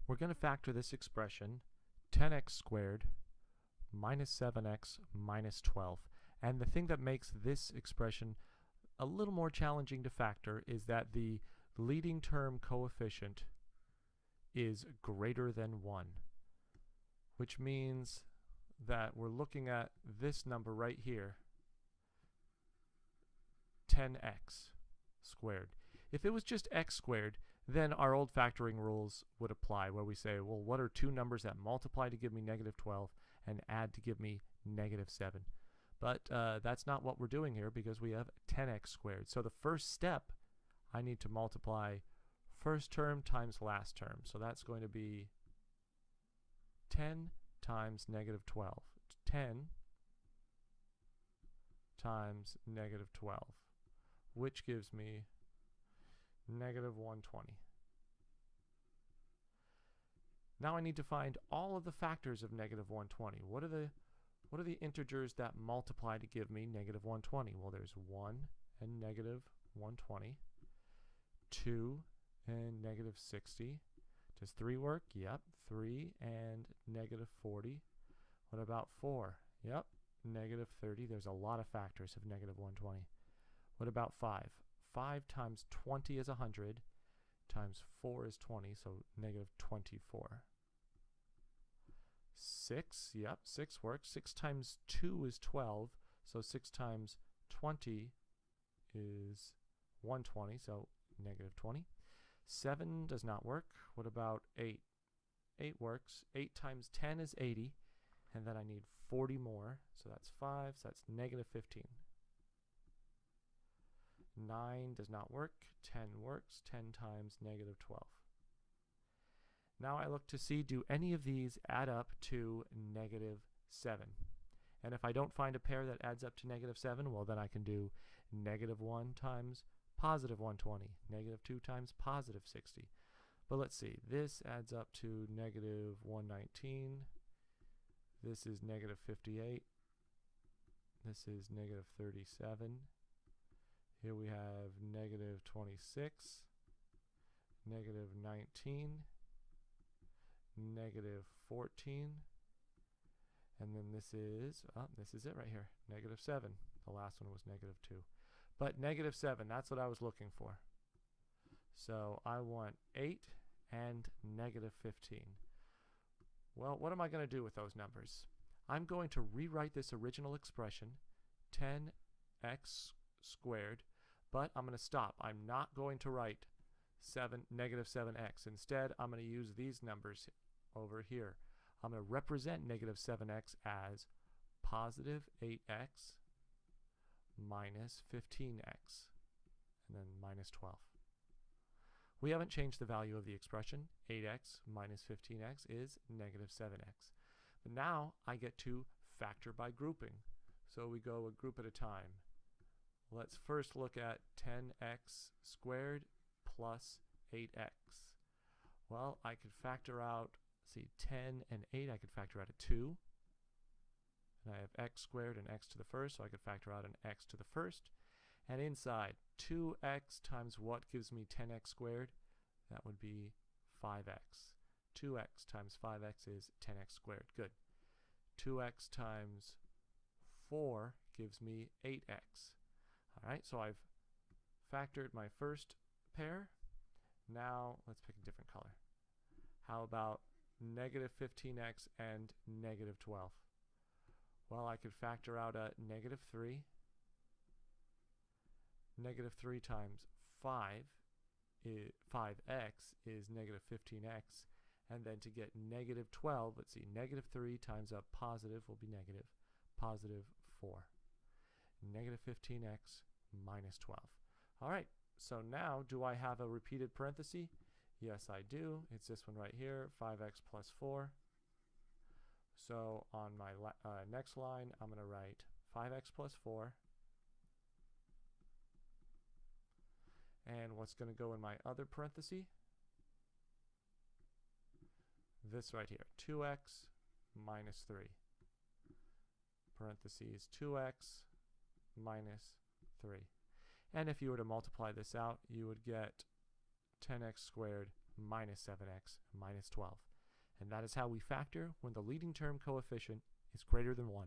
we're going to factor this expression 10x squared minus 7x minus 12. And the thing that makes this expression a little more challenging to factor is that the leading term coefficient is greater than 1, which means that we're looking at this number right here, 10x squared. If it was just x squared, then our old factoring rules would apply, where we say, well, what are two numbers that multiply to give me negative 12 and add to give me negative 7? But that's not what we're doing here, because we have 10x squared. So the first step, I need to multiply first term times last term. So that's going to be 10 times negative 12. 10 times negative 12, which gives me negative 120. Now I need to find all of the factors of negative 120. What are the integers that multiply to give me negative 120? Well, there's 1 and negative 120, 2 and negative 60. Does 3 work? Yep. 3 and negative 40. What about 4? Yep. Negative 30. There's a lot of factors of negative 120. What about 5? 5 times 20 is 100, times 4 is 20, so negative 24. 6, yep, 6 works. 6 times 2 is 12, so 6 times 20 is 120, so negative 20. 7 does not work. What about 8? 8 works. 8 times 10 is 80, and then I need 40 more, so that's 5, so that's negative 15. 9 does not work. 10 works. 10 times negative 12. Now I look to see, do any of these add up to negative 7? And if I don't find a pair that adds up to negative 7, well, then I can do negative 1 times positive 120, negative 2 times positive 60. But let's see, this adds up to negative 119. This is negative 58. This is negative 37. Here we have negative 26, negative 19, negative 14, and then this is it right here, negative 7. The last one was negative 2. But negative 7, that's what I was looking for. So I want 8 and negative 15. Well, what am I going to do with those numbers? I'm going to rewrite this original expression, 10x squared, but I'm going to stop. I'm not going to write negative 7x. Instead, I'm going to use these numbers over here. I'm going to represent negative 7x as positive 8x minus 15x, and then minus 12. We haven't changed the value of the expression. 8x minus 15x is negative 7x. But now I get to factor by grouping. So we go a group at a time. Let's first look at 10x squared plus 8x. Well, I could factor out, 10 and 8, I could factor out a 2. And I have x squared and x to the first, so I could factor out an x to the first. And inside, 2x times what gives me 10x squared? That would be 5x. 2x times 5x is 10x squared. Good. 2x times 4 gives me 8x. All right, so I've factored my first pair. Now let's pick a different color. How about negative 15x and negative 12? Well, I could factor out a negative 3. Negative 3 times 5x is negative 15x. And then to get negative 12, let's see, negative 3 times a positive will be negative, positive 4. Negative 15x minus 12. All right, so now do I have a repeated parenthesis? Yes, I do. It's this one right here, 5x plus 4. So on my next line, I'm going to write 5x plus 4. And what's going to go in my other parenthesis? This right here, 2x minus 3. Parentheses 2x minus 3. And if you were to multiply this out, you would get 10x squared minus 7x minus 12. And that is how we factor when the leading term coefficient is greater than 1.